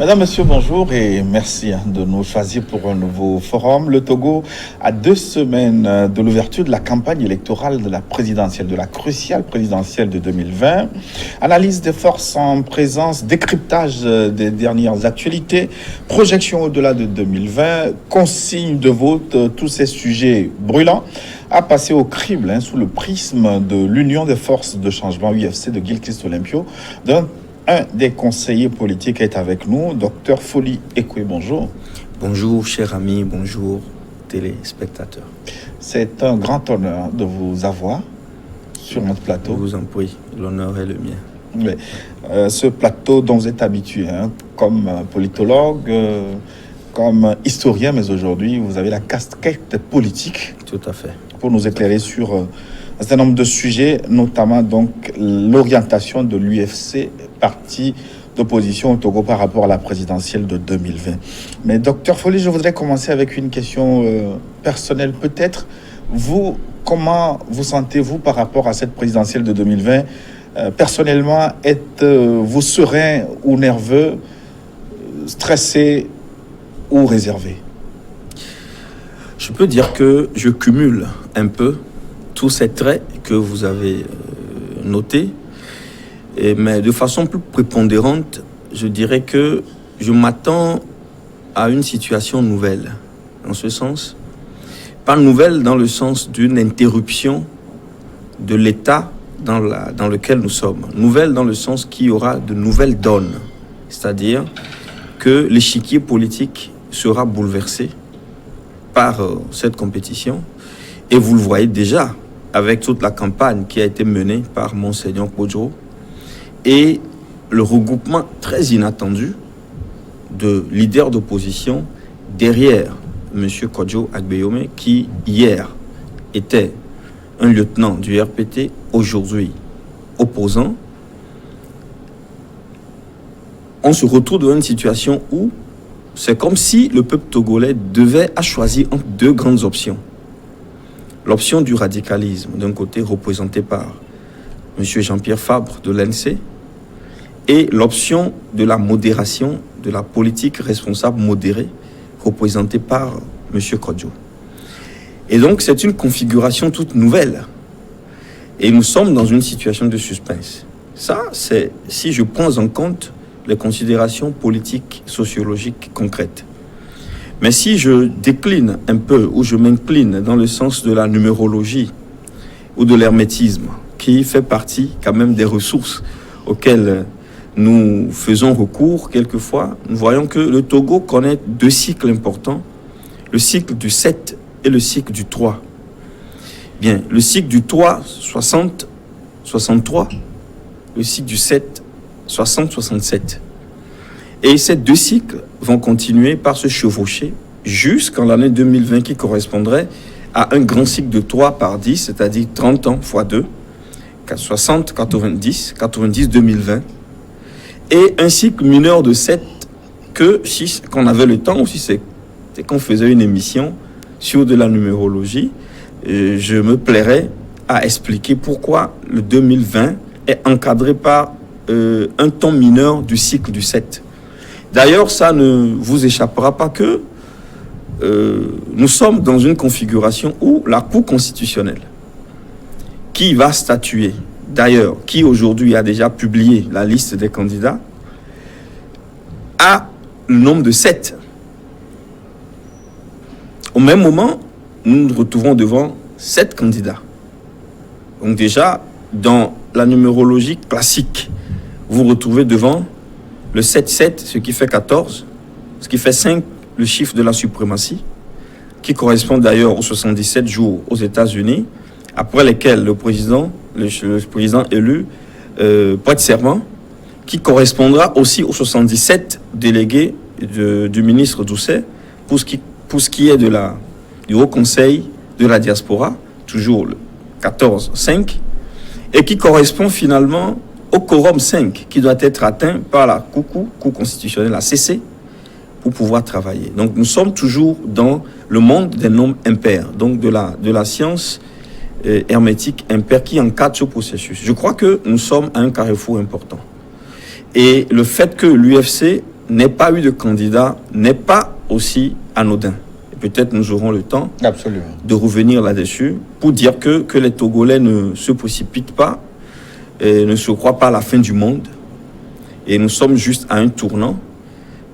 Madame, Monsieur, bonjour et merci de nous choisir pour un nouveau forum. Le Togo, à 2 semaines de l'ouverture de la campagne électorale de la présidentielle, de la cruciale présidentielle de 2020, analyse des forces en présence, décryptage des dernières actualités, projection au-delà de 2020, consigne de vote, tous ces sujets brûlants à passer au crible sous le prisme de l'Union des forces de changement UFC de Gilchrist Olympio. Un des conseillers politiques est avec nous, Dr Folie Ekwe. Bonjour. Bonjour, cher ami, bonjour, téléspectateurs. C'est un grand honneur de vous avoir sur notre plateau. Je vous en prie, l'honneur est le mien. Oui. Ce plateau dont vous êtes habitué, comme politologue, comme historien, mais aujourd'hui, vous avez la casquette politique. Tout à fait. Pour nous éclairer sur un certain nombre de sujets, notamment donc l'orientation de l'UFC, parti d'opposition au Togo par rapport à la présidentielle de 2020. Mais docteur Folie, je voudrais commencer avec une question personnelle peut-être. Vous, comment vous sentez-vous par rapport à cette présidentielle de 2020 ? Personnellement, êtes-vous serein ou nerveux, stressé ou réservé ? Je peux dire que je cumule un peu tous ces traits que vous avez notés, mais de façon plus prépondérante, je dirais que je m'attends à une situation nouvelle, en ce sens. Pas nouvelle dans le sens d'une interruption de l'état dans lequel nous sommes. Nouvelle dans le sens qu'il y aura de nouvelles donnes, c'est-à-dire que l'échiquier politique sera bouleversé par cette compétition. Et vous le voyez déjà avec toute la campagne qui a été menée par Monseigneur Kodjo et le regroupement très inattendu de leaders d'opposition derrière M. Kodjo Agbeyome, qui hier était un lieutenant du RPT, aujourd'hui opposant. On se retrouve dans une situation où c'est comme si le peuple togolais devait choisir entre deux grandes options. L'option du radicalisme, d'un côté représenté par M. Jean-Pierre Fabre de l'ANC, et l'option de la modération, de la politique responsable modérée, représentée par M. Kodjo. Et donc, c'est une configuration toute nouvelle. Et nous sommes dans une situation de suspense. Ça, c'est si je prends en compte les considérations politiques, sociologiques concrètes. Mais si je décline un peu, ou je m'incline dans le sens de la numérologie ou de l'hermétisme, qui fait partie quand même des ressources auxquelles nous faisons recours quelquefois, nous voyons que le Togo connaît deux cycles importants, le cycle du 7 et le cycle du 3. Bien, le cycle du 3, 60, 63, le cycle du 7, 60, 67. Et ces deux cycles vont continuer par se chevaucher jusqu'en l'année 2020 qui correspondrait à un grand cycle de 3 par 10, c'est-à-dire 30 ans x 2, 60, 90, 90, 2020. Et un cycle mineur de 7 que, si qu'on avait le temps, ou si c'est qu'on faisait une émission sur de la numérologie, je me plairais à expliquer pourquoi le 2020 est encadré par un temps mineur du cycle du 7. D'ailleurs, ça ne vous échappera pas que nous sommes dans une configuration où la Cour constitutionnelle, qui va statuer, d'ailleurs, qui aujourd'hui a déjà publié la liste des candidats, a le nombre de 7. Au même moment, nous nous retrouvons devant 7 candidats. Donc déjà, dans la numérologie classique, vous retrouvez devant le 7-7, ce qui fait 14, ce qui fait 5, le chiffre de la suprématie, qui correspond d'ailleurs aux 77 jours aux États-Unis, après lesquels le président élu prête serment, qui correspondra aussi aux 77 délégués du ministre Doucet pour ce qui est du Haut Conseil de la diaspora, toujours le 14-5, et qui correspond finalement au quorum 5 qui doit être atteint par la Cour constitutionnelle, la CC, pour pouvoir travailler. Donc nous sommes toujours dans le monde des nombres impairs, donc de la science hermétique impair qui encadre ce processus. Je crois que nous sommes à un carrefour important. Et le fait que l'UFC n'ait pas eu de candidat n'est pas aussi anodin. Et peut-être nous aurons le temps de revenir là-dessus pour dire que les Togolais ne se précipitent pas et ne se croient pas à la fin du monde. Et nous sommes juste à un tournant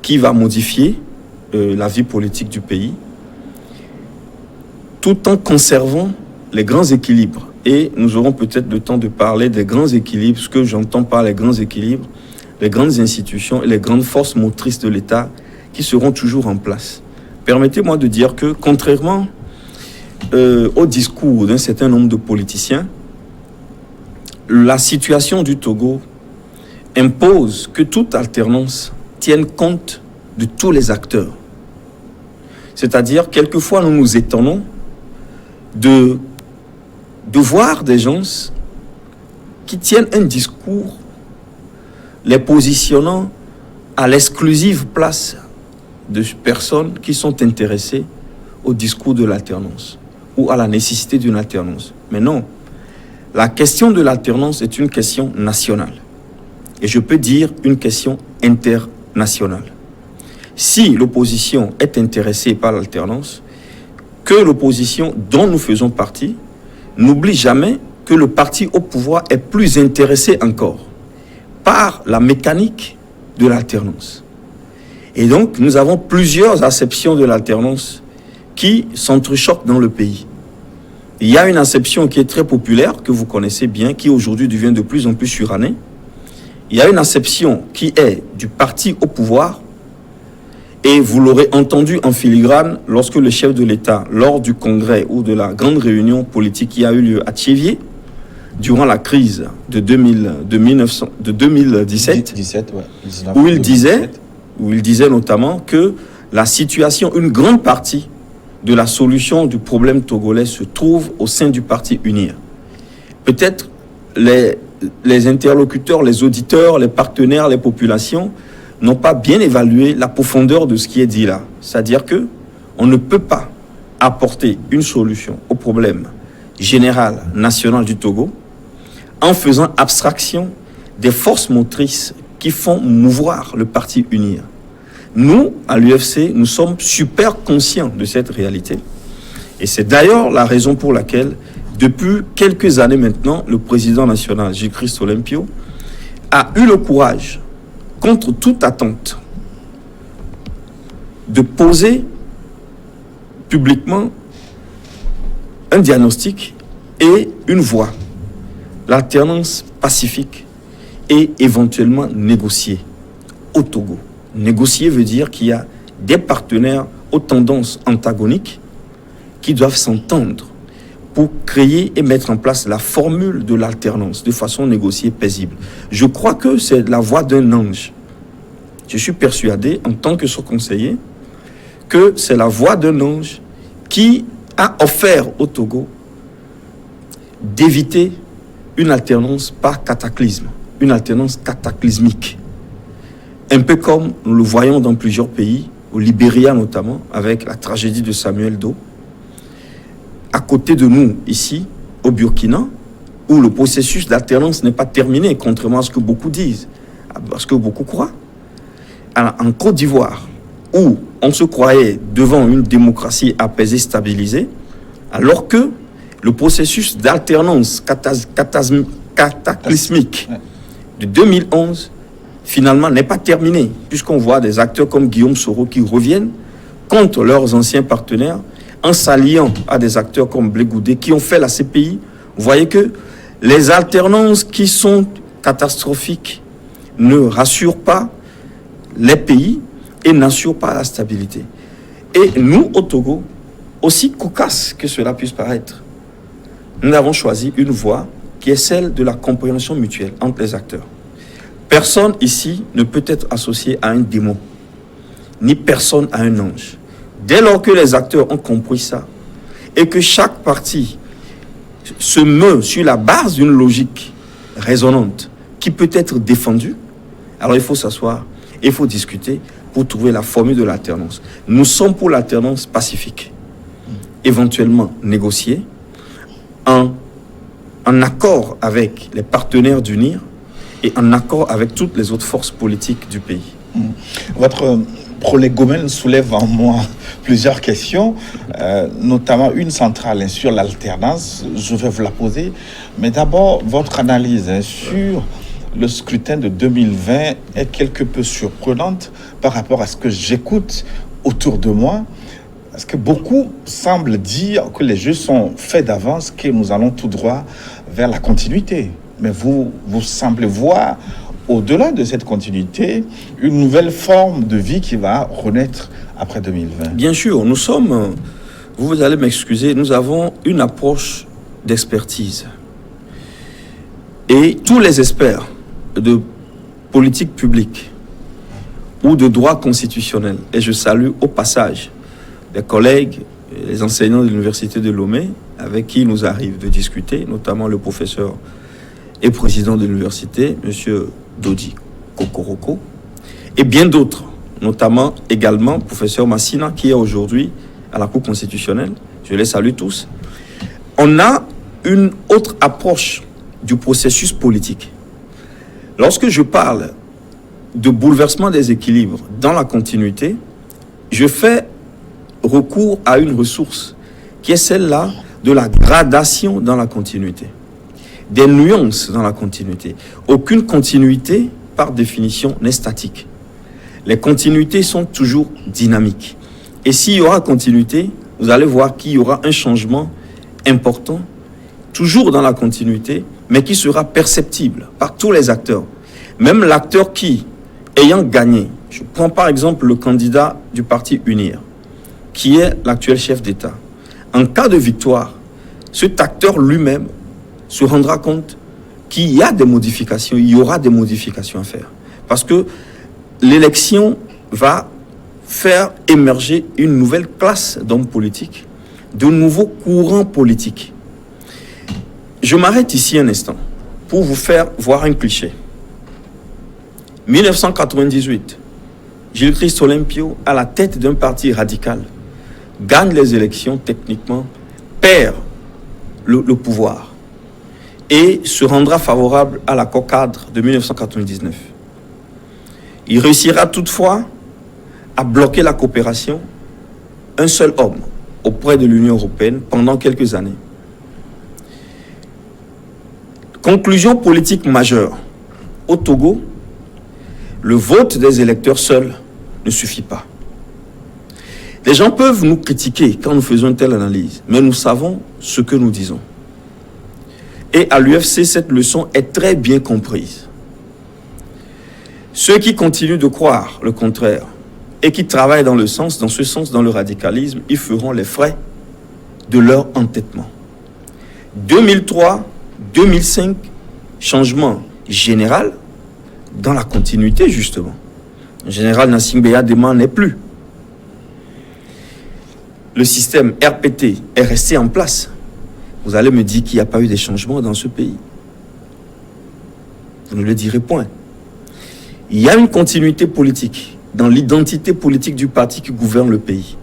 qui va modifier la vie politique du pays tout en conservant les grands équilibres. Et nous aurons peut-être le temps de parler des grands équilibres. Ce que j'entends par les grands équilibres, les grandes institutions et les grandes forces motrices de l'État qui seront toujours en place. Permettez-moi de dire que, contrairement au discours d'un certain nombre de politiciens, la situation du Togo impose que toute alternance tienne compte de tous les acteurs. C'est-à-dire, quelquefois, nous nous étonnons de voir des gens qui tiennent un discours les positionnant à l'exclusive place de personnes qui sont intéressées au discours de l'alternance ou à la nécessité d'une alternance. Mais non, la question de l'alternance est une question nationale. Et je peux dire une question internationale. Si l'opposition est intéressée par l'alternance, que l'opposition dont nous faisons partie n'oublie jamais que le parti au pouvoir est plus intéressé encore par la mécanique de l'alternance. Et donc, nous avons plusieurs acceptions de l'alternance qui s'entrechoquent dans le pays. Il y a une acception qui est très populaire, que vous connaissez bien, qui aujourd'hui devient de plus en plus surannée. Il y a une acception qui est du parti au pouvoir, et vous l'aurez entendu en filigrane lorsque le chef de l'État, lors du congrès ou de la grande réunion politique qui a eu lieu à Thiévié, durant la crise de 2017, où il disait notamment que la situation, une grande partie de la solution du problème togolais se trouve au sein du parti UNIR. Peut-être les interlocuteurs, les auditeurs, les partenaires, les populations n'ont pas bien évalué la profondeur de ce qui est dit là. C'est-à-dire que on ne peut pas apporter une solution au problème général, national du Togo en faisant abstraction des forces motrices qui font mouvoir le parti UNIR. Nous, à l'UFC, nous sommes super conscients de cette réalité. Et c'est d'ailleurs la raison pour laquelle, depuis quelques années maintenant, le président national, J-Christ Olympio, a eu le courage, contre toute attente, de poser publiquement un diagnostic et une voie, l'alternance pacifique et éventuellement négociée au Togo. Négocier veut dire qu'il y a des partenaires aux tendances antagoniques qui doivent s'entendre pour créer et mettre en place la formule de l'alternance de façon négociée paisible. Je crois que c'est la voix d'un ange. Je suis persuadé, en tant que conseiller, que c'est la voix d'un ange qui a offert au Togo d'éviter une alternance par cataclysme, une alternance cataclysmique. Un peu comme nous le voyons dans plusieurs pays, au Libéria notamment, avec la tragédie de Samuel Doe. À côté de nous, ici, au Burkina, où le processus d'alternance n'est pas terminé, contrairement à ce que beaucoup disent, à ce que beaucoup croient. Alors, en Côte d'Ivoire, où on se croyait devant une démocratie apaisée, stabilisée, alors que le processus d'alternance cataclysmique de 2011, finalement, n'est pas terminé, puisqu'on voit des acteurs comme Guillaume Soro qui reviennent contre leurs anciens partenaires, en s'alliant à des acteurs comme Blé Goudé qui ont fait la CPI. Vous voyez que les alternances qui sont catastrophiques ne rassurent pas les pays et n'assurent pas la stabilité. Et nous, au Togo, aussi cocasse que cela puisse paraître, nous avons choisi une voie qui est celle de la compréhension mutuelle entre les acteurs. Personne ici ne peut être associé à un démon, ni personne à un ange. Dès lors que les acteurs ont compris ça, et que chaque partie se meut sur la base d'une logique raisonnante qui peut être défendue, alors il faut s'asseoir, il faut discuter pour trouver la formule de l'alternance. Nous sommes pour l'alternance pacifique, éventuellement négociée, en accord avec les partenaires d'UNIR et en accord avec toutes les autres forces politiques du pays. Votre prolégomène soulève en moi plusieurs questions, notamment une centrale sur l'alternance. Je vais vous la poser. Mais d'abord, votre analyse sur le scrutin de 2020 est quelque peu surprenante par rapport à ce que j'écoute autour de moi. Parce que beaucoup semblent dire que les jeux sont faits d'avance, que nous allons tout droit vers la continuité. Mais vous semblez voir, au-delà de cette continuité, une nouvelle forme de vie qui va renaître après 2020. Bien sûr, vous allez m'excuser, nous avons une approche d'expertise. Et tous les experts de politique publique ou de droit constitutionnel, et je salue au passage les collègues, les enseignants de l'université de Lomé, avec qui il nous arrive de discuter, notamment le professeur et président de l'université, M. Dodi Kokoroko, et bien d'autres, notamment également professeur Massina, qui est aujourd'hui à la Cour constitutionnelle. Je les salue tous. On a une autre approche du processus politique. Lorsque je parle de bouleversement des équilibres dans la continuité, je fais recours à une ressource qui est celle-là de la gradation dans la continuité, des nuances dans la continuité. Aucune continuité, par définition, n'est statique. Les continuités sont toujours dynamiques. Et s'il y aura continuité, vous allez voir qu'il y aura un changement important, toujours dans la continuité, mais qui sera perceptible par tous les acteurs. Même l'acteur qui, ayant gagné, je prends par exemple le candidat du parti UNIR, qui est l'actuel chef d'État. En cas de victoire, cet acteur lui-même se rendra compte qu'il y a des modifications, il y aura des modifications à faire. Parce que l'élection va faire émerger une nouvelle classe d'hommes politiques, de nouveaux courants politiques. Je m'arrête ici un instant pour vous faire voir un cliché. 1998, Gilles Christ Olympio, à la tête d'un parti radical, gagne les élections techniquement, perd le pouvoir et se rendra favorable à l'accord cadre de 1999. Il réussira toutefois à bloquer la coopération, un seul homme, auprès de l'Union européenne pendant quelques années. Conclusion politique majeure. Au Togo, le vote des électeurs seuls ne suffit pas. Les gens peuvent nous critiquer quand nous faisons une telle analyse, mais nous savons ce que nous disons. Et à l'UFC, cette leçon est très bien comprise. Ceux qui continuent de croire le contraire et qui travaillent dans ce sens, dans le radicalisme, ils feront les frais de leur entêtement. 2003, 2005, changement général dans la continuité, justement. Le général Nassing Beyadema n'est plus. Le système RPT est resté en place. Vous allez me dire qu'il n'y a pas eu de changements dans ce pays. Je ne le dirai point. Il y a une continuité politique dans l'identité politique du parti qui gouverne le pays.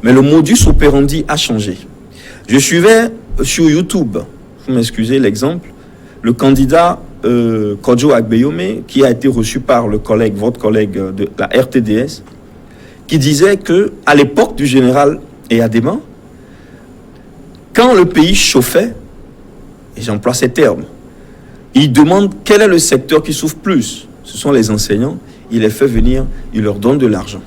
Mais le modus operandi a changé. Je suivais sur YouTube, vous m'excusez l'exemple, le candidat Kodjo Agbeyome, qui a été reçu par votre collègue de la RTDS, qui disait que à l'époque du général Eyadema, quand le pays chauffait, et j'emploie ces termes, il demande quel est le secteur qui souffre plus. Ce sont les enseignants. Il les fait venir, il leur donne de l'argent.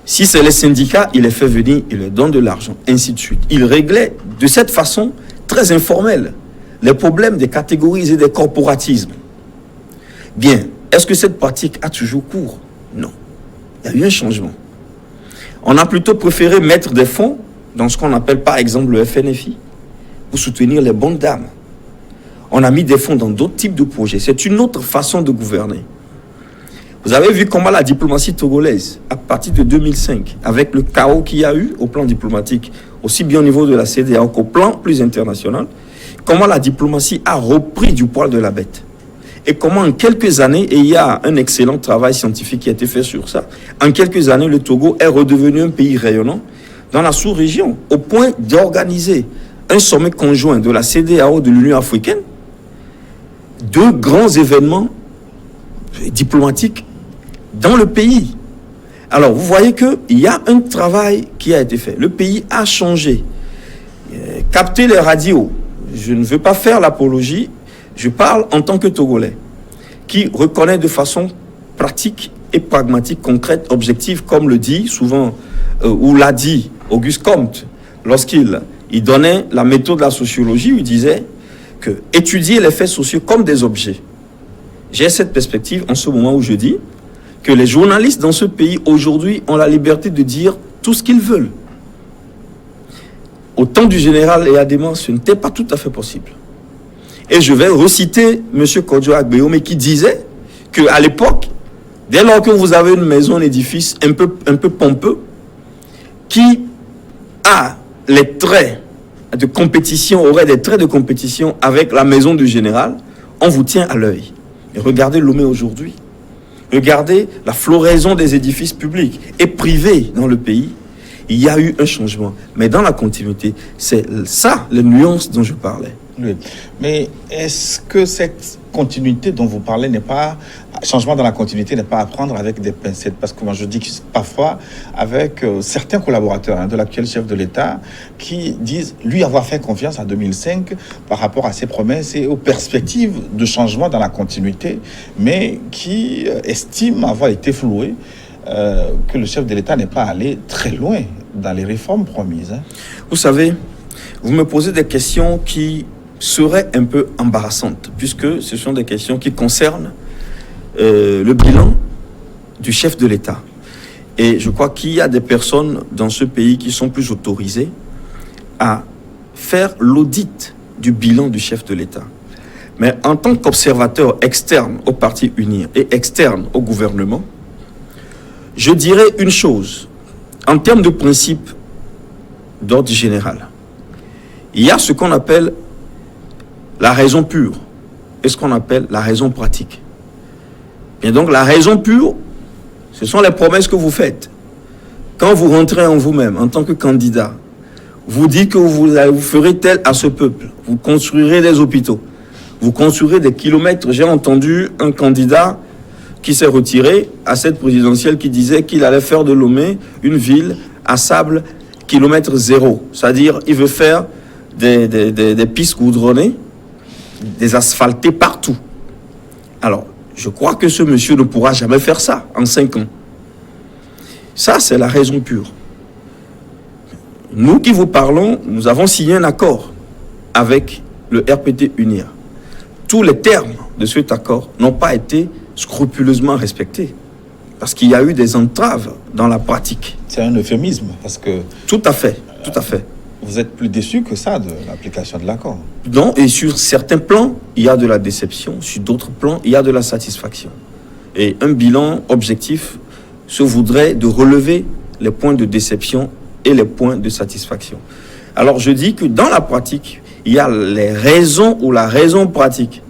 Si c'est les syndicats, il les fait venir, il leur donne de l'argent, ainsi de suite. Il réglait de cette façon très informelle les problèmes des catégories et des corporatismes. Bien, est-ce que cette pratique a toujours cours? Non. Il y a eu un changement. On a plutôt préféré mettre des fonds dans ce qu'on appelle par exemple le FNFI pour soutenir les bonnes dames. On a mis des fonds dans d'autres types de projets. C'est une autre façon de gouverner. Vous avez vu comment la diplomatie togolaise, à partir de 2005, avec le chaos qu'il y a eu au plan diplomatique, aussi bien au niveau de la CEDEAO qu'au plan plus international, comment la diplomatie a repris du poil de la bête. Et comment en quelques années, et il y a un excellent travail scientifique qui a été fait sur ça, en quelques années, le Togo est redevenu un pays rayonnant dans la sous-région, au point d'organiser un sommet conjoint de la CEDEAO de l'Union africaine, deux grands événements diplomatiques dans le pays. Alors, vous voyez qu'il y a un travail qui a été fait. Le pays a changé. Capter les radios. Je ne veux pas faire l'apologie. Je parle en tant que Togolais, qui reconnaît de façon pratique et pragmatique, concrète, objective, comme le dit souvent, ou l'a dit Auguste Comte, lorsqu'il donnait la méthode de la sociologie, où il disait que étudier les faits sociaux comme des objets. J'ai cette perspective en ce moment où je dis que les journalistes dans ce pays aujourd'hui ont la liberté de dire tout ce qu'ils veulent. Au temps du général Eyadema, ce n'était pas tout à fait possible. Et je vais reciter M. Kodjo Agbeome qui disait qu'à l'époque, dès lors que vous avez une maison, un édifice un peu pompeux, qui a les traits de compétition, aurait des traits de compétition avec la maison du général, on vous tient à l'œil. Et regardez Lomé aujourd'hui. Regardez la floraison des édifices publics et privés dans le pays. Il y a eu un changement. Mais dans la continuité, c'est ça, les nuances dont je parlais. Oui. Mais est-ce que cette continuité dont vous parlez n'est pas, changement dans la continuité n'est pas à prendre avec des pincettes? Parce que moi je dis que parfois avec certains collaborateurs de l'actuel chef de l'État qui disent lui avoir fait confiance en 2005 par rapport à ses promesses et aux perspectives de changement dans la continuité, mais qui estiment avoir été floués, que le chef de l'État n'est pas allé très loin dans les réformes promises. Vous savez, vous me posez des questions qui seraient un peu embarrassantes, puisque ce sont des questions qui concernent le bilan du chef de l'État. Et je crois qu'il y a des personnes dans ce pays qui sont plus autorisées à faire l'audit du bilan du chef de l'État. Mais en tant qu'observateur externe au Parti Uni et externe au gouvernement, je dirais une chose, en termes de principe d'ordre général. Il y a ce qu'on appelle la raison pure et ce qu'on appelle la raison pratique. Et donc la raison pure, ce sont les promesses que vous faites. Quand vous rentrez en vous-même, en tant que candidat, vous dites que vous ferez tel à ce peuple, vous construirez des hôpitaux, vous construirez des kilomètres. J'ai entendu un candidat qui s'est retiré à cette présidentielle qui disait qu'il allait faire de Lomé une ville à sable kilomètre zéro. C'est-à-dire, il veut faire des pistes goudronnées, des asphaltés partout. Alors, je crois que ce monsieur ne pourra jamais faire ça en 5 ans. Ça, c'est la raison pure. Nous qui vous parlons, nous avons signé un accord avec le RPT UNIA. Tous les termes de cet accord n'ont pas été scrupuleusement respectés parce qu'il y a eu des entraves dans la pratique. C'est un euphémisme parce que... Tout à fait, tout à fait. Vous êtes plus déçu que ça de l'application de l'accord? Non, et sur certains plans, il y a de la déception. Sur d'autres plans, il y a de la satisfaction. Et un bilan objectif se voudrait de relever les points de déception et les points de satisfaction. Alors je dis que dans la pratique, il y a les raisons ou la raison pratique.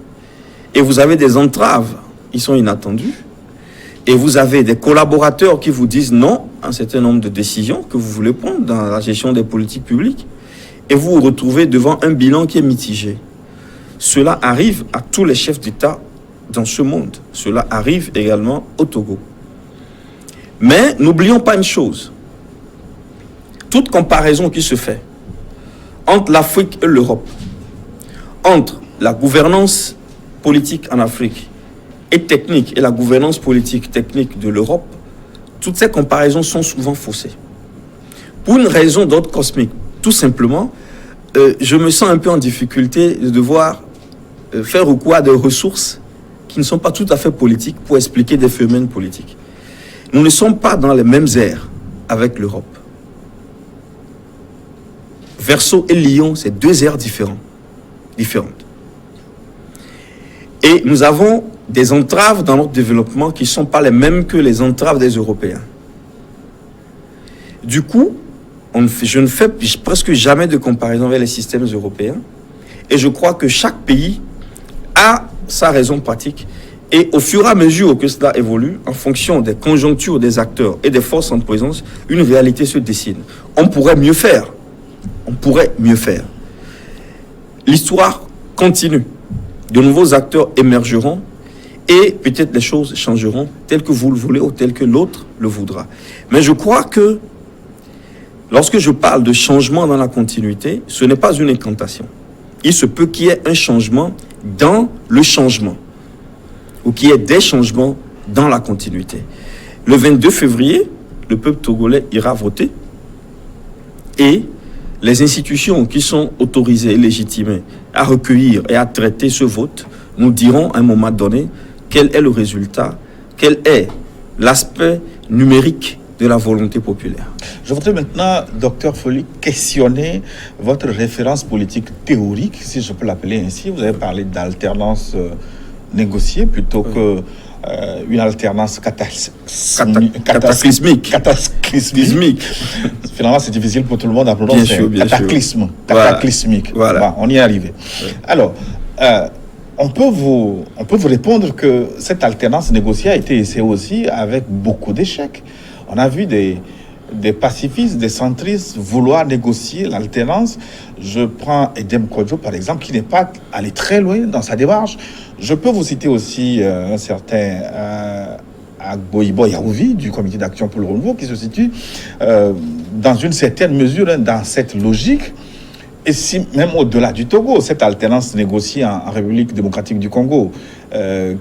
Et vous avez des entraves, ils sont inattendus. Et vous avez des collaborateurs qui vous disent non à un certain nombre de décisions que vous voulez prendre dans la gestion des politiques publiques. Et vous vous retrouvez devant un bilan qui est mitigé. Cela arrive à tous les chefs d'État dans ce monde. Cela arrive également au Togo. Mais n'oublions pas une chose. Toute comparaison qui se fait entre l'Afrique et l'Europe, entre la gouvernance politique en Afrique et technique et la gouvernance politique technique de l'Europe, toutes ces comparaisons sont souvent faussées. Pour une raison d'ordre cosmique, tout simplement, je me sens un peu en difficulté de devoir faire recours à des ressources qui ne sont pas tout à fait politiques pour expliquer des phénomènes politiques. Nous ne sommes pas dans les mêmes aires avec l'Europe. Verseau et Lion, c'est 2 aires différentes. Et nous avons des entraves dans notre développement qui ne sont pas les mêmes que les entraves des Européens. Du coup, je ne fais presque jamais de comparaison avec les systèmes européens. Et je crois que chaque pays a sa raison pratique. Et au fur et à mesure que cela évolue, en fonction des conjonctures des acteurs et des forces en présence, une réalité se dessine. On pourrait mieux faire. On pourrait mieux faire. L'histoire continue. De nouveaux acteurs émergeront Et peut-être les choses changeront telles que vous le voulez ou telles que l'autre le voudra. Mais je crois que lorsque je parle de changement dans la continuité, ce n'est pas une incantation. Il se peut qu'il y ait un changement dans le changement, ou qu'il y ait des changements dans la continuité. Le 22 février, le peuple togolais ira voter et les institutions qui sont autorisées et légitimées à recueillir et à traiter ce vote nous diront à un moment donné quel est le résultat, quel est l'aspect numérique de la volonté populaire. Je voudrais maintenant, docteur Folly, questionner votre référence politique théorique, si je peux l'appeler ainsi. Vous avez parlé d'alternance négociée plutôt que une alternance cataclysmique. Finalement, c'est difficile pour tout le monde à prononcer. Cataclysme. Cataclysmique. Voilà. Bon, on y est arrivé. Ouais. Alors, on peut vous répondre que cette alternance négociée a été essayée aussi avec beaucoup d'échecs. On a vu des pacifistes, des centristes vouloir négocier l'alternance. Je prends Edem Kodjo, par exemple, qui n'est pas allé très loin dans sa démarche. Je peux vous citer aussi un certain Agboibo Yaouvi du Comité d'action pour le renouveau, qui se situe dans une certaine mesure dans cette logique. Et si, même au-delà du Togo, cette alternance négociée en République démocratique du Congo,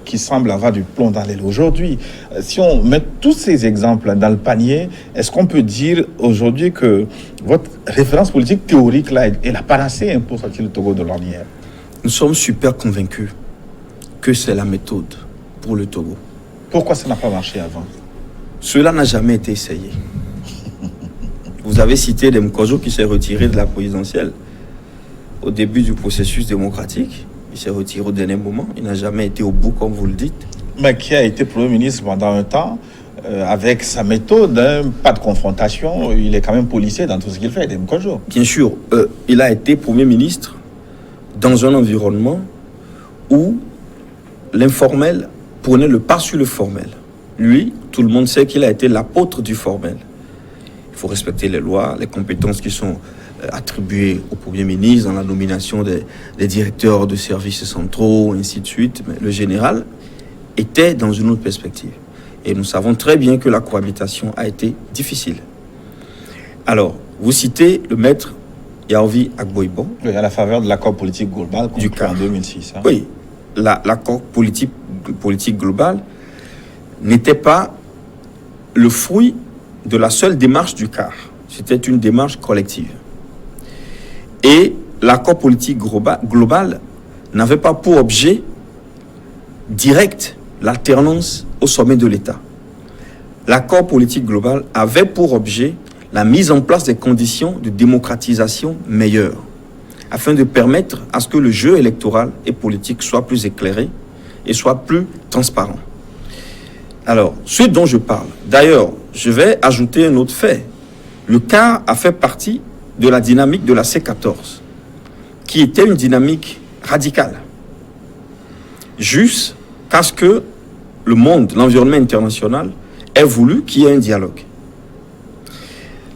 qui semble avoir du plomb dans l'aile aujourd'hui, si on met tous ces exemples dans le panier, est-ce qu'on peut dire aujourd'hui que votre référence politique théorique là est la panacée pour sortir le Togo de l'ornière? Nous sommes super convaincus que c'est la méthode pour le Togo. Pourquoi ça n'a pas marché avant? Cela n'a jamais été essayé. Vous avez cité Edem Kodjo qui s'est retiré de la présidentielle au début du processus démocratique. Il s'est retiré au dernier moment. Il n'a jamais été au bout, comme vous le dites. Mais qui a été Premier ministre pendant un temps, avec sa méthode, pas de confrontation. Il est quand même policier dans tout ce qu'il fait, Edem Kodjo. Bien sûr, il a été Premier ministre dans un environnement où l'informel prenait le pas sur le formel. Lui, tout le monde sait qu'il a été l'apôtre du formel. Il faut respecter les lois, les compétences qui sont attribuées au Premier ministre dans la nomination des directeurs de services centraux, ainsi de suite. Mais le général était dans une autre perspective. Et nous savons très bien que la cohabitation a été difficile. Alors, vous citez le maître Yaouvi Agboibo. Oui, à la faveur de l'accord politique global conclu en 2006. Hein. Oui, l'accord politique global n'était pas le fruit de la seule démarche du CAR. C'était une démarche collective. Et l'accord politique global n'avait pas pour objet direct l'alternance au sommet de l'État. L'accord politique global avait pour objet la mise en place des conditions de démocratisation meilleures, afin de permettre à ce que le jeu électoral et politique soit plus éclairé et soit plus transparent. Alors, ce dont je parle, d'ailleurs, je vais ajouter un autre fait. Le CAR a fait partie de la dynamique de la C14, qui était une dynamique radicale, jusqu'à ce que le monde, l'environnement international, ait voulu qu'il y ait un dialogue.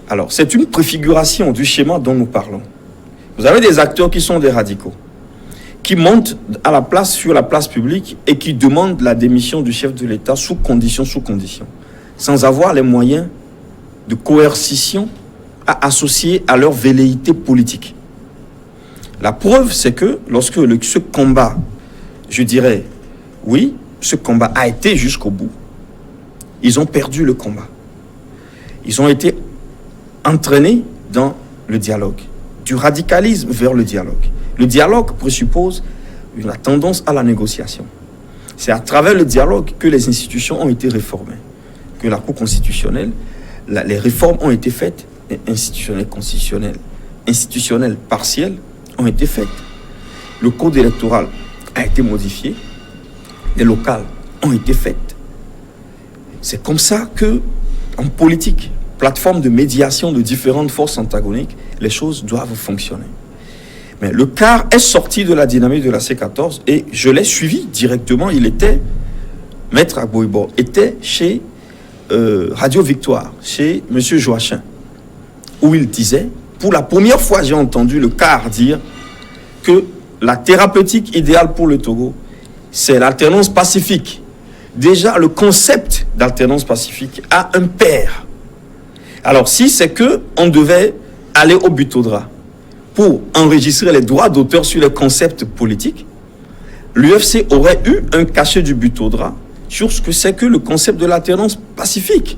Alors, c'est une préfiguration du schéma dont nous parlons. Vous avez des acteurs qui sont des radicaux, qui montent à la place, sur la place publique et qui demandent la démission du chef de l'État sous condition, sans avoir les moyens de coercition à associer à leur velléité politique. La preuve, c'est que lorsque ce combat, je dirais, oui, ce combat a été jusqu'au bout, ils ont perdu le combat. Ils ont été entraînés dans le dialogue, du radicalisme vers le dialogue. Le dialogue présuppose une tendance à la négociation. C'est à travers le dialogue que les institutions ont été réformées, que la Cour constitutionnelle, les réformes ont été faites, institutionnelles partielles ont été faites. Le code électoral a été modifié, les locales ont été faites. C'est comme ça que, en politique, plateforme de médiation de différentes forces antagoniques, les choses doivent fonctionner. Mais le CAR est sorti de la dynamique de la C14 et je l'ai suivi directement. Il était, Maître Agboibo, était chez Radio Victoire, chez M. Joachim, où il disait, pour la première fois j'ai entendu le CAR dire que la thérapeutique idéale pour le Togo, c'est l'alternance pacifique. Déjà, le concept d'alternance pacifique a un père. Alors, si c'est que on devait aller au but au drap pour enregistrer les droits d'auteur sur les concepts politiques, l'UFC aurait eu un cachet du but au drap sur ce que c'est que le concept de l'alternance pacifique.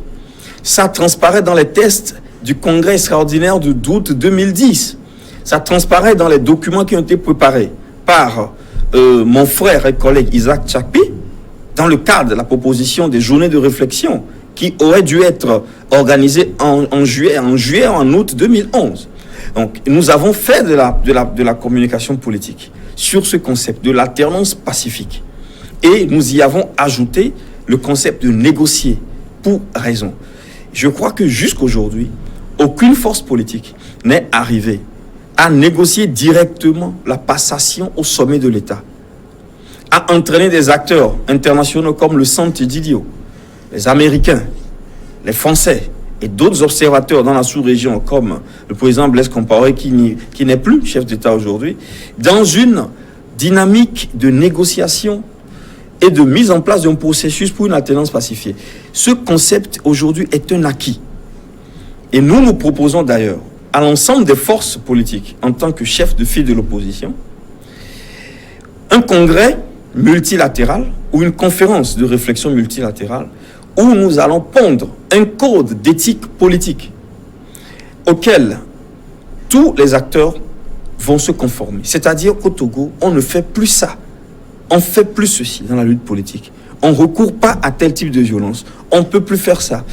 Ça transparaît dans les tests du Congrès extraordinaire d'août 2010. Ça transparaît dans les documents qui ont été préparés par mon frère et collègue Isaac Tchakpi, dans le cadre de la proposition des journées de réflexion qui auraient dû être organisées en juillet, en août 2011. Donc, nous avons fait de la communication politique sur ce concept de l'alternance pacifique. Et nous y avons ajouté le concept de négocier pour raison. Je crois que jusqu'aujourd'hui, aucune force politique n'est arrivée à négocier directement la passation au sommet de l'État, à entraîner des acteurs internationaux comme le Centre Didio, les Américains, les Français et d'autres observateurs dans la sous-région comme le président Blaise Compaoré qui n'est plus chef d'État aujourd'hui, dans une dynamique de négociation et de mise en place d'un processus pour une alternance pacifiée. Ce concept aujourd'hui est un acquis. Et nous proposons d'ailleurs à l'ensemble des forces politiques, en tant que chef de file de l'opposition, un congrès multilatéral ou une conférence de réflexion multilatérale où nous allons pondre un code d'éthique politique auquel tous les acteurs vont se conformer. C'est-à-dire qu'au Togo, on ne fait plus ça. On ne fait plus ceci dans la lutte politique. On ne recourt pas à tel type de violence. On ne peut plus faire ça.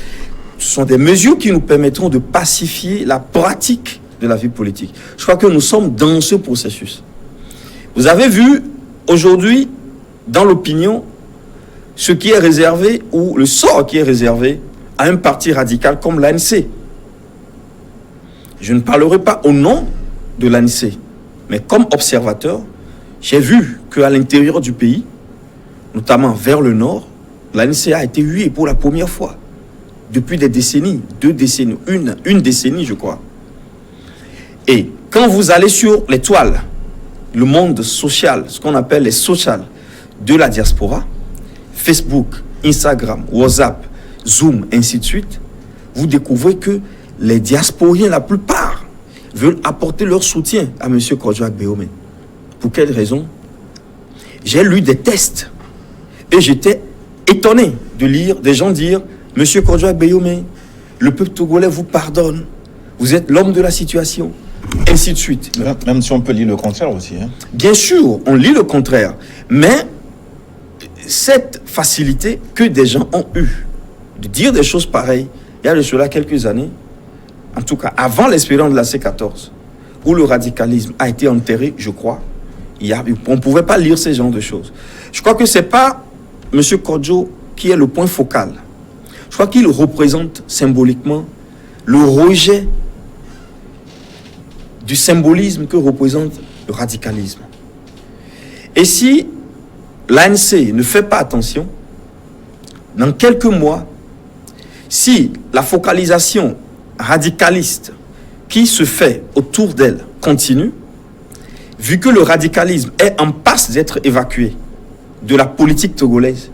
Ce sont des mesures qui nous permettront de pacifier la pratique de la vie politique. Je crois que nous sommes dans ce processus. Vous avez vu aujourd'hui, dans l'opinion, ce qui est réservé, ou le sort qui est réservé à un parti radical comme l'ANC. Je ne parlerai pas au nom de l'ANC, mais comme observateur, j'ai vu qu'à l'intérieur du pays, notamment vers le nord, l'ANC a été huée pour la première fois depuis des décennies, 2 décennies, une décennie je crois. Et quand vous allez sur les toiles, le monde social, ce qu'on appelle les socials de la diaspora, Facebook, Instagram, WhatsApp, Zoom, ainsi de suite, vous découvrez que les diasporiens, la plupart, veulent apporter leur soutien à M. Kodjo Agbeomé. Pour quelle raison? J'ai lu des tests et j'étais étonné de lire des gens dire « Monsieur Kodjo Agbeomé, le peuple togolais vous pardonne, vous êtes l'homme de la situation », ainsi de suite. Même si on peut lire le contraire aussi. Hein. Bien sûr, on lit le contraire, mais cette facilité que des gens ont eue de dire des choses pareilles, il y a de cela quelques années, en tout cas avant l'expérience de la C14, où le radicalisme a été enterré, je crois, on ne pouvait pas lire ce genre de choses. Je crois que ce n'est pas M. Kodjo qui est le point focal. Je crois qu'il représente symboliquement le rejet du symbolisme que représente le radicalisme. Et si l'ANC ne fait pas attention, dans quelques mois, si la focalisation radicaliste qui se fait autour d'elle continue, vu que le radicalisme est en passe d'être évacué de la politique togolaise,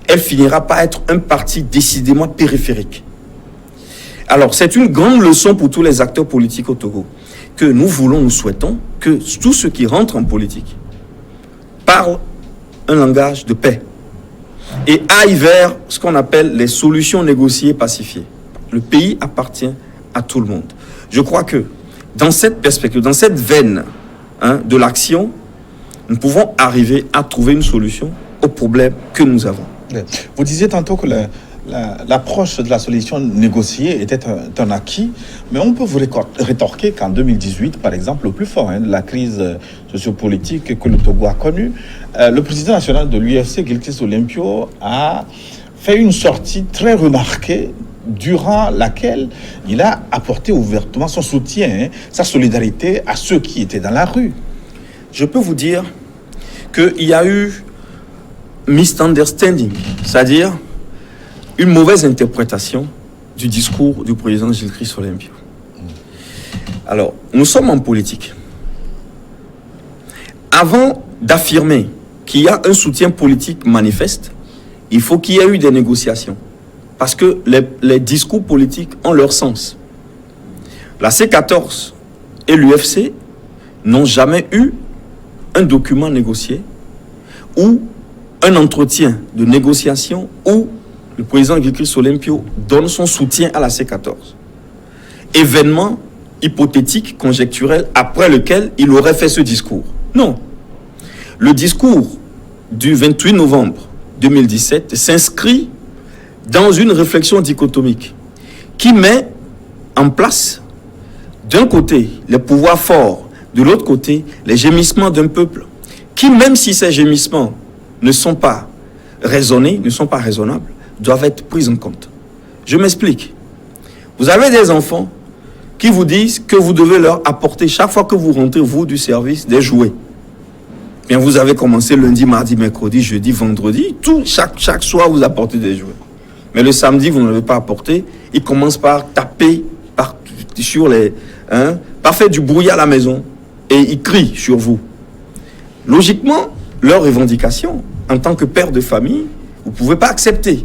elle finira par être un parti décidément périphérique. Alors, c'est une grande leçon pour tous les acteurs politiques au Togo, que nous souhaitons que tous ceux qui rentrent en politique parlent un langage de paix et aillent vers ce qu'on appelle les solutions négociées pacifiées. Le pays appartient à tout le monde. Je crois que dans cette perspective, dans cette veine de l'action, nous pouvons arriver à trouver une solution aux problèmes que nous avons. Vous disiez tantôt que l'approche de la solution négociée était un acquis, mais on peut vous rétorquer qu'en 2018, par exemple, au plus fort de la crise sociopolitique que le Togo a connue, le président national de l'UFC, Gilkis Olympio, a fait une sortie très remarquée durant laquelle il a apporté ouvertement son soutien, sa solidarité à ceux qui étaient dans la rue. Je peux vous dire qu'il y a eu misunderstanding, c'est-à-dire une mauvaise interprétation du discours du président Gilkis Olympio. Alors, nous sommes en politique. Avant d'affirmer qu'il y a un soutien politique manifeste, il faut qu'il y ait eu des négociations. Parce que les discours politiques ont leur sens. La C14 et l'UFC n'ont jamais eu un document négocié ou un entretien de négociation où le président Guy-Christ Olympio donne son soutien à la C14. Événement hypothétique, conjecturel, après lequel il aurait fait ce discours. Non. Le discours du 28 novembre 2017 s'inscrit dans une réflexion dichotomique qui met en place, d'un côté, les pouvoirs forts, de l'autre côté, les gémissements d'un peuple qui, même si ces gémissements ne sont pas raisonnés, ne sont pas raisonnables, doivent être pris en compte. Je m'explique. Vous avez des enfants qui vous disent que vous devez leur apporter, chaque fois que vous rentrez, vous, du service, des jouets. Bien, vous avez commencé lundi, mardi, mercredi, jeudi, vendredi, chaque soir, vous apportez des jouets. Mais le samedi, vous ne l'avez pas apporté. Ils commencent par taper sur par faire du bruit à la maison. Et ils crient sur vous. Logiquement, leur revendication, en tant que père de famille, vous ne pouvez pas accepter.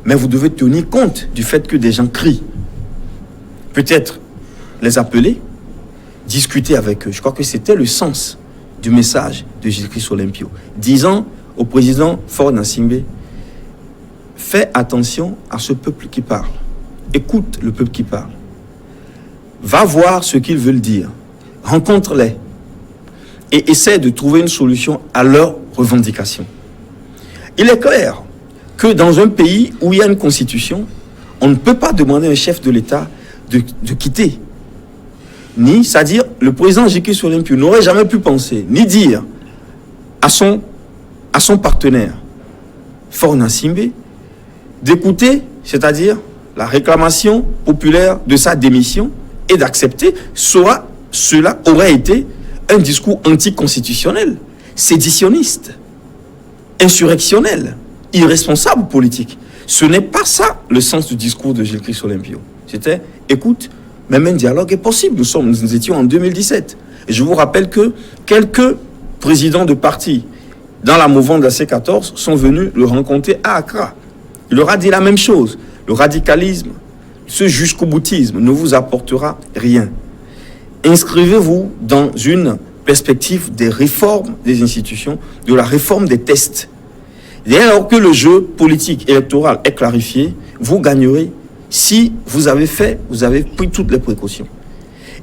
Mais vous devez tenir compte du fait que des gens crient. Peut-être les appeler, discuter avec eux. Je crois que c'était le sens du message de Guy-Christ Olympio, disant au président Faure Gnassingbé, fais attention à ce peuple qui parle. Écoute le peuple qui parle. Va voir ce qu'ils veulent dire. Rencontre-les. Et essaie de trouver une solution à leurs revendications. Il est clair que dans un pays où il y a une constitution, on ne peut pas demander à un chef de l'État de quitter. C'est-à-dire, le président Guy-Christ Olympio n'aurait jamais pu penser, ni dire à son partenaire, Faure Gnassingbé, d'écouter, c'est-à-dire la réclamation populaire de sa démission et d'accepter, cela aurait été un discours anticonstitutionnel, séditionniste, insurrectionnel, irresponsable politique. Ce n'est pas ça le sens du discours de Guy-Christ Olympio. C'était, écoute, même un dialogue est possible. Nous étions en 2017. Et je vous rappelle que quelques présidents de partis dans la mouvance de la C14 sont venus le rencontrer à Accra. Il leur a dit la même chose. Le radicalisme, ce jusqu'au boutisme ne vous apportera rien. Inscrivez-vous dans une perspective des réformes des institutions, de la réforme des tests. Et alors que le jeu politique électoral est clarifié, vous gagnerez si vous avez pris toutes les précautions.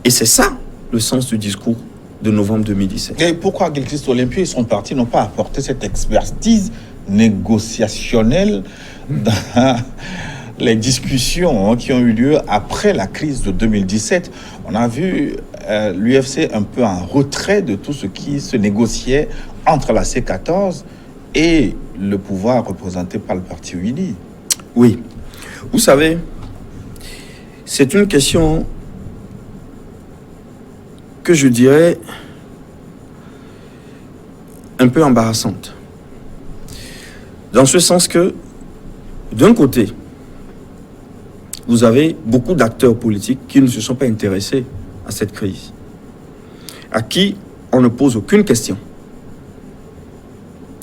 Et c'est ça le sens du discours de novembre 2017. Et pourquoi Guy-Christ Olympio et son parti n'ont pas apporté cette expertise négociationnelle dans les discussions qui ont eu lieu après la crise de 2017? On a vu l'UFC un peu en retrait de tout ce qui se négociait entre la C14 et le pouvoir représenté par le Parti uni. Oui. Vous savez, c'est une question que je dirais un peu embarrassante. Dans ce sens que, d'un côté, vous avez beaucoup d'acteurs politiques qui ne se sont pas intéressés à cette crise, à qui on ne pose aucune question.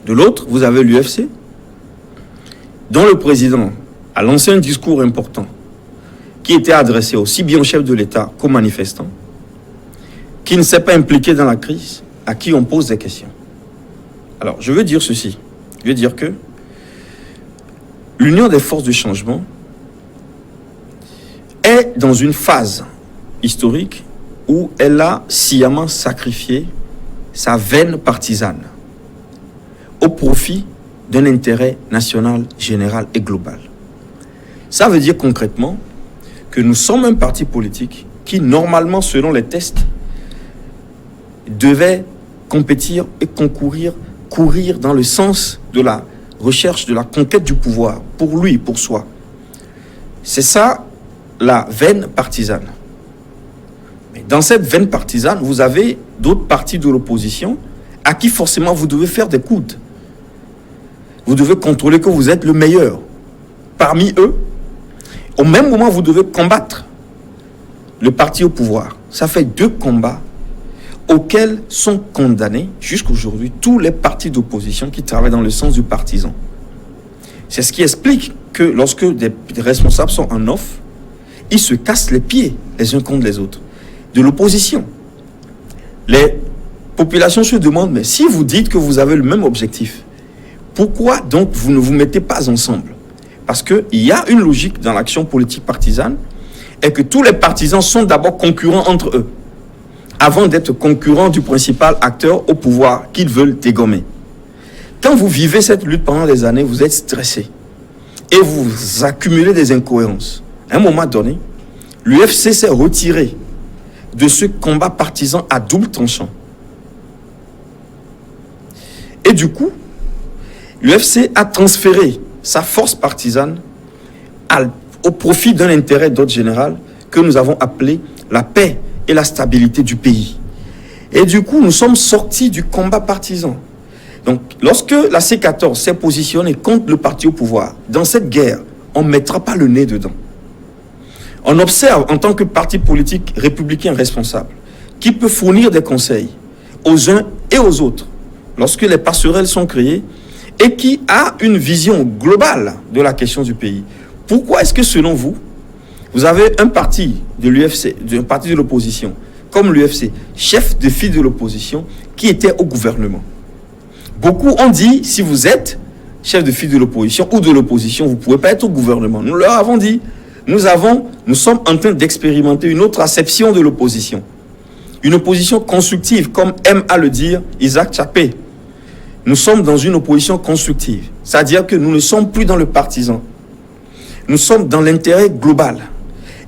De l'autre, vous avez l'UFC, dont le président a lancé un discours important qui était adressé aussi bien au chef de l'État qu'aux manifestants, qui ne s'est pas impliqué dans la crise, à qui on pose des questions. Alors, je veux dire ceci. Je veux dire que l'Union des forces du changement est dans une phase historique où elle a sciemment sacrifié sa veine partisane au profit d'un intérêt national, général et global. Ça veut dire concrètement que nous sommes un parti politique qui, normalement, selon les tests, devait compétir et courir dans le sens de la recherche, de la conquête du pouvoir, pour lui, pour soi. C'est ça, la veine partisane. Mais dans cette veine partisane, vous avez d'autres partis de l'opposition à qui forcément vous devez faire des coudes. Vous devez contrôler que vous êtes le meilleur. Parmi eux, au même moment, vous devez combattre le parti au pouvoir. Ça fait deux combats auxquels sont condamnés jusqu'aujourd'hui tous les partis d'opposition qui travaillent dans le sens du partisan. C'est ce qui explique que lorsque des responsables sont en off, ils se cassent les pieds les uns contre les autres. De l'opposition. Les populations se demandent, mais si vous dites que vous avez le même objectif, pourquoi donc vous ne vous mettez pas ensemble? Parce qu'il y a une logique dans l'action politique partisane, et que tous les partisans sont d'abord concurrents entre eux, avant d'être concurrents du principal acteur au pouvoir qu'ils veulent dégommer. Quand vous vivez cette lutte pendant des années, vous êtes stressé, et vous accumulez des incohérences. À un moment donné, l'UFC s'est retiré de ce combat partisan à double tranchant. Et du coup, l'UFC a transféré sa force partisane au profit d'un intérêt d'ordre général que nous avons appelé la paix et la stabilité du pays. Et du coup, nous sommes sortis du combat partisan. Donc, lorsque la C14 s'est positionnée contre le parti au pouvoir, dans cette guerre, on ne mettra pas le nez dedans. On observe en tant que parti politique républicain responsable qui peut fournir des conseils aux uns et aux autres lorsque les passerelles sont créées et qui a une vision globale de la question du pays. Pourquoi est-ce que selon vous, vous avez un parti de l'UFC, un parti de l'opposition, comme l'UFC, chef de file de l'opposition, qui était au gouvernement? Beaucoup ont dit, si vous êtes chef de file de l'opposition ou de l'opposition, vous ne pouvez pas être au gouvernement. Nous leur avons dit, nous sommes en train d'expérimenter une autre acception de l'opposition. Une opposition constructive, comme aime à le dire Isaac Chappé. Nous sommes dans une opposition constructive. C'est-à-dire que nous ne sommes plus dans le partisan. Nous sommes dans l'intérêt global.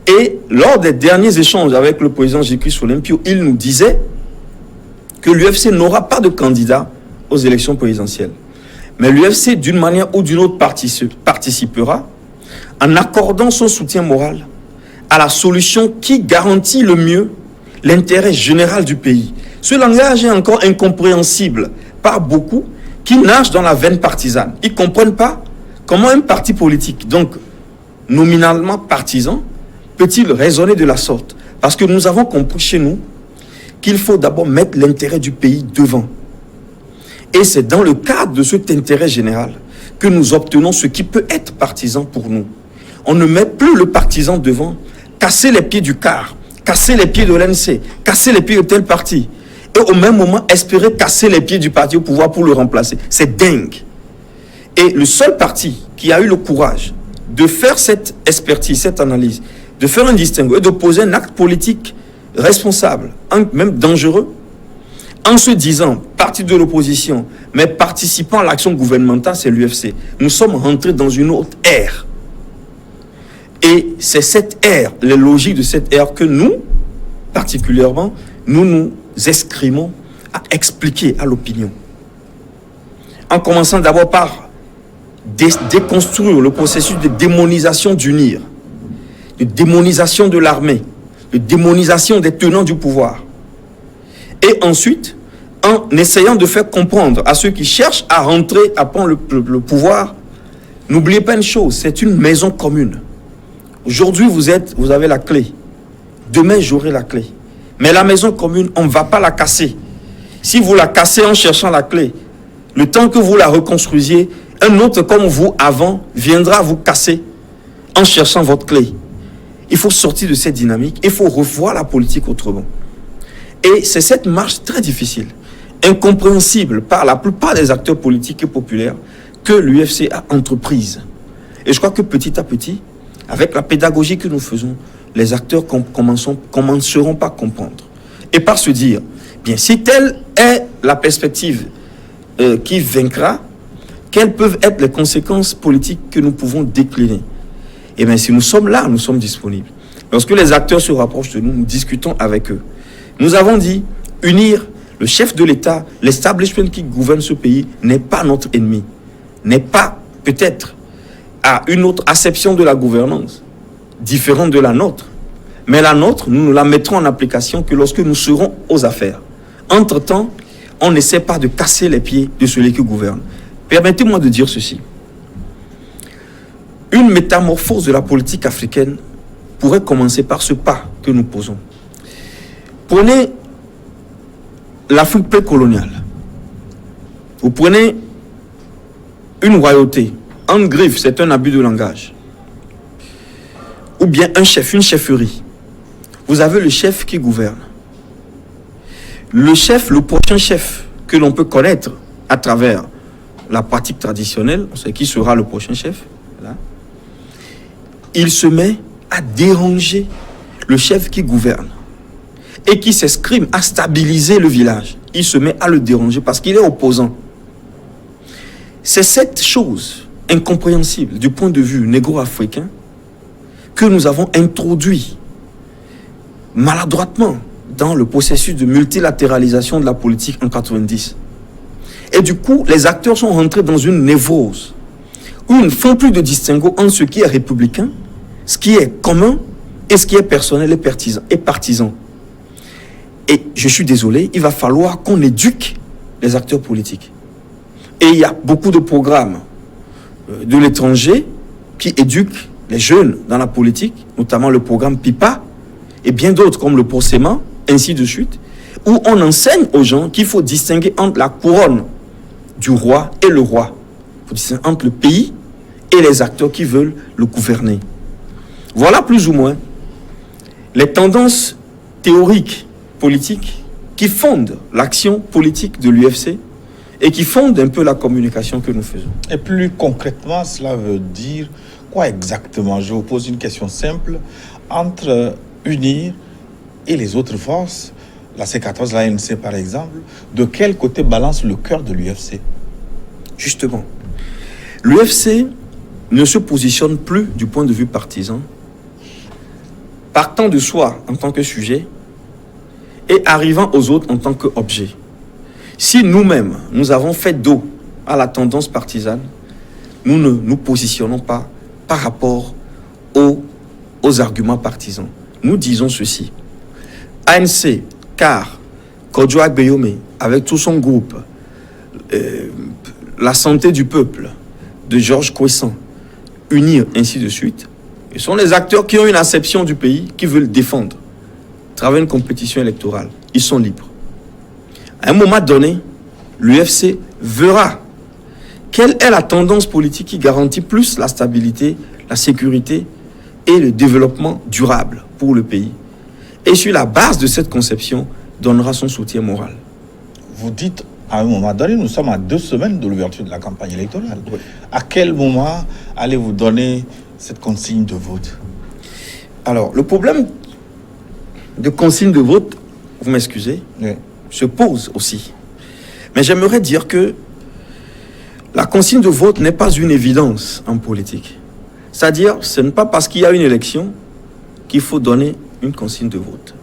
Et lors des derniers échanges avec le président Jésus-Christ Olympio, il nous disait que l'UFC n'aura pas de candidat aux élections présidentielles. Mais l'UFC, d'une manière ou d'une autre, participera en accordant son soutien moral à la solution qui garantit le mieux l'intérêt général du pays. Ce langage est encore incompréhensible par beaucoup qui nagent dans la veine partisane. Ils ne comprennent pas comment un parti politique, donc nominalement partisan, peut-il raisonner de la sorte? Parce que nous avons compris chez nous qu'il faut d'abord mettre l'intérêt du pays devant. Et c'est dans le cadre de cet intérêt général que nous obtenons ce qui peut être partisan pour nous. On ne met plus le partisan devant, casser les pieds du CAR, casser les pieds de l'NC, casser les pieds de tel parti, et au même moment espérer casser les pieds du parti au pouvoir pour le remplacer. C'est dingue. Et le seul parti qui a eu le courage de faire cette expertise, cette analyse, de faire un distinguo et de poser un acte politique responsable, même dangereux, en se disant parti de l'opposition, mais participant à l'action gouvernementale, c'est l'UFC. Nous sommes rentrés dans une autre ère. Et c'est cette ère, les logiques de cette ère que nous, particulièrement, nous escrimons à expliquer à l'opinion. En commençant d'abord par déconstruire le processus de démonisation du NIR, de démonisation de l'armée, de démonisation des tenants du pouvoir. Et ensuite, en essayant de faire comprendre à ceux qui cherchent à rentrer, à prendre le pouvoir, n'oubliez pas une chose, c'est une maison commune. Aujourd'hui, vous avez la clé. Demain, j'aurai la clé. Mais la maison commune, on ne va pas la casser. Si vous la cassez en cherchant la clé, le temps que vous la reconstruisiez, un autre comme vous, avant, viendra vous casser en cherchant votre clé. Il faut sortir de cette dynamique. Il faut revoir la politique autrement. Et c'est cette marche très difficile, incompréhensible par la plupart des acteurs politiques et populaires que l'UFC a entreprise. Et je crois que petit à petit, avec la pédagogie que nous faisons, les acteurs commenceront par comprendre. Et par se dire, bien, si telle est la perspective qui vaincra, quelles peuvent être les conséquences politiques que nous pouvons décliner? Et bien, si nous sommes là, nous sommes disponibles. Lorsque les acteurs se rapprochent de nous, nous discutons avec eux. Nous avons dit, unir le chef de l'État, l'establishment qui gouverne ce pays, n'est pas notre ennemi. N'est pas, peut-être, à une autre acception de la gouvernance, différente de la nôtre. Mais la nôtre, nous ne la mettrons en application que lorsque nous serons aux affaires. Entre-temps, on n'essaie pas de casser les pieds de celui qui gouverne. Permettez-moi de dire ceci. Une métamorphose de la politique africaine pourrait commencer par ce pas que nous posons. Prenez l'Afrique précoloniale, vous prenez une royauté, en griffe, c'est un abus de langage, ou bien un chef, une chefferie. Vous avez le chef qui gouverne. Le chef, le prochain chef que l'on peut connaître à travers la pratique traditionnelle, on sait qui sera le prochain chef, là. Il se met à déranger le chef qui gouverne et qui s'escrime à stabiliser le village. Il se met à le déranger parce qu'il est opposant. C'est cette chose incompréhensible du point de vue négro-africain que nous avons introduit maladroitement dans le processus de multilatéralisation de la politique en 90. Et du coup, les acteurs sont rentrés dans une névrose où ils ne font plus de distinguo entre ce qui est républicain, ce qui est commun et ce qui est personnel et partisan. Et je suis désolé, il va falloir qu'on éduque les acteurs politiques. Et il y a beaucoup de programmes de l'étranger qui éduquent les jeunes dans la politique, notamment le programme PIPA et bien d'autres comme le PROSEMA, ainsi de suite, où on enseigne aux gens qu'il faut distinguer entre la couronne du roi et le roi. Il faut distinguer entre le pays et les acteurs qui veulent le gouverner. Voilà plus ou moins les tendances théoriques, politiques, qui fondent l'action politique de l'UFC et qui fondent un peu la communication que nous faisons. Et plus concrètement, cela veut dire quoi exactement? Je vous pose une question simple. Entre UNIR et les autres forces, la C14, l'ANC par exemple, de quel côté balance le cœur de l'UFC? Justement, l'UFC ne se positionne plus du point de vue partisan, partant de soi en tant que sujet et arrivant aux autres en tant qu'objet. Si nous-mêmes, nous avons fait dos à la tendance partisane, nous ne nous positionnons pas par rapport aux arguments partisans. Nous disons ceci. ANC, CAR, Kodjo Agbeyome, avec tout son groupe, la santé du peuple, de Georges Kouessan, UNIR, ainsi de suite, ils sont les acteurs qui ont une acception du pays, qui veulent défendre, à travers une compétition électorale. Ils sont libres. À un moment donné, l'UFC verra quelle est la tendance politique qui garantit plus la stabilité, la sécurité et le développement durable pour le pays. Et sur la base de cette conception, donnera son soutien moral. Vous dites, à un moment donné, nous sommes à 2 semaines de l'ouverture de la campagne électorale. Oui. À quel moment allez-vous donner cette consigne de vote? Alors, le problème de consigne de vote, vous m'excusez, Oui. se pose aussi. Mais j'aimerais dire que la consigne de vote n'est pas une évidence en politique. C'est-à-dire, ce n'est pas parce qu'il y a une élection qu'il faut donner une consigne de vote.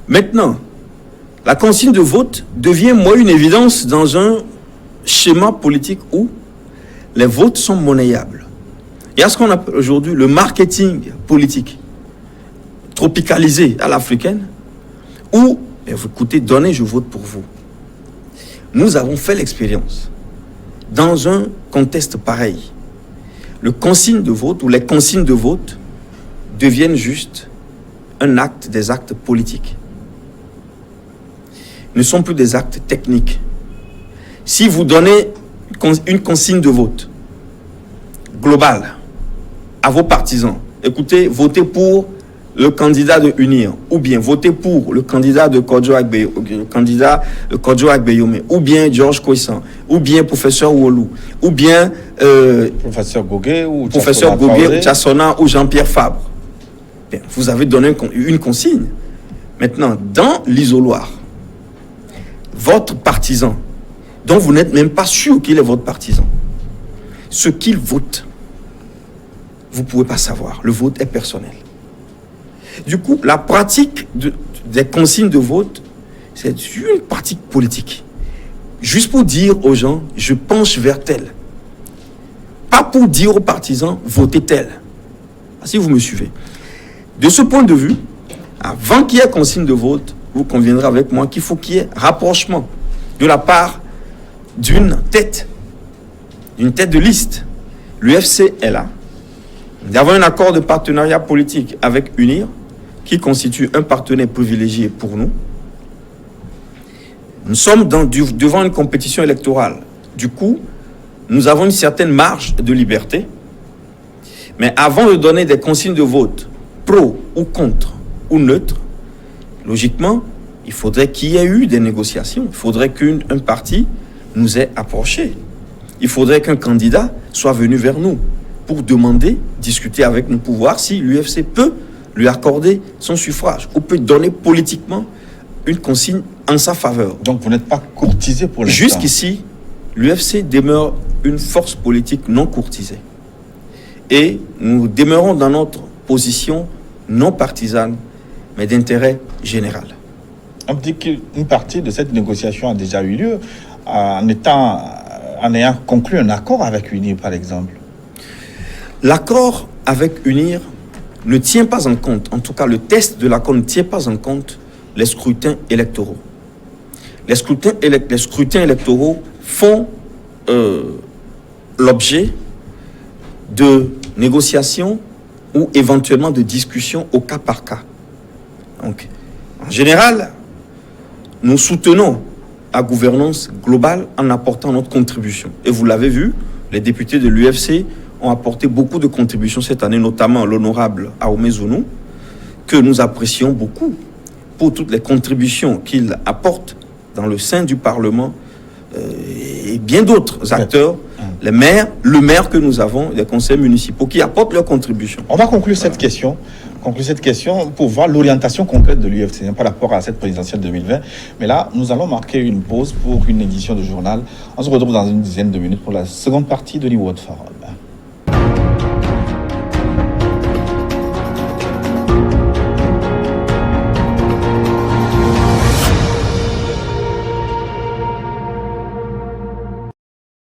Maintenant, la consigne de vote devient, moi, une évidence dans un schéma politique où les votes sont monnayables. Il y a ce qu'on appelle aujourd'hui le marketing politique, tropicalisé à l'africaine, où, écoutez, donnez, je vote pour vous. Nous avons fait l'expérience dans un contexte pareil. Le consigne de vote ou les consignes de vote deviennent juste un acte, des actes politiques. Ne sont plus des actes techniques. Si vous donnez une consigne de vote globale à vos partisans, écoutez, votez pour le candidat de UNIR, ou bien votez pour le candidat de Kodjo Agbeyome, ou bien Georges Kouessan, ou bien professeur Wolu, ou bien Professeur Goguet ou Tchassona ou Jean-Pierre Fabre. Bien, vous avez donné une consigne. Maintenant, dans l'isoloir, votre partisan, dont vous n'êtes même pas sûr qu'il est votre partisan, ce qu'il vote, vous ne pouvez pas savoir. Le vote est personnel. Du coup, la pratique des consignes de vote, c'est une pratique politique. Juste pour dire aux gens, je penche vers tel. Pas pour dire aux partisans, votez tel. Si vous me suivez. De ce point de vue, avant qu'il y ait consigne de vote, vous conviendrez avec moi qu'il faut qu'il y ait rapprochement de la part d'une tête de liste. L'UFC est là. Nous avons un accord de partenariat politique avec UNIR, qui constitue un partenaire privilégié pour nous. Nous sommes devant une compétition électorale. Du coup, nous avons une certaine marge de liberté. Mais avant de donner des consignes de vote, pro ou contre ou neutre, logiquement, il faudrait qu'il y ait eu des négociations. Il faudrait qu'un parti nous ait approchés. Il faudrait qu'un candidat soit venu vers nous pour demander, discuter avec nous pour voir si l'UFC peut lui accorder son suffrage ou peut donner politiquement une consigne en sa faveur. Donc vous n'êtes pas courtisé pour l'instant. Jusqu'ici, l'UFC demeure une force politique non courtisée. Et nous demeurons dans notre position non partisane, mais d'intérêt général. On dit qu'une partie de cette négociation a déjà eu lieu en ayant conclu un accord avec UNIR, par exemple. L'accord avec UNIR ne tient pas en compte, en tout cas le test de l'accord ne tient pas en compte les scrutins électoraux. Les scrutins électoraux font l'objet de négociations ou éventuellement de discussions au cas par cas. Donc, en général, nous soutenons la gouvernance globale en apportant notre contribution. Et vous l'avez vu, les députés de l'UFC ont apporté beaucoup de contributions cette année, notamment l'honorable Ahomey Zounou, que nous apprécions beaucoup pour toutes les contributions qu'il apporte dans le sein du Parlement et bien d'autres acteurs, les maires, le maire que nous avons, les conseils municipaux qui apportent leurs contributions. On va conclure cette question pour voir l'orientation concrète de l'UFC par rapport à cette présidentielle 2020. Mais là, nous allons marquer une pause pour une édition de journal. On se retrouve dans une dizaine de minutes pour la seconde partie de l'E-World Forum.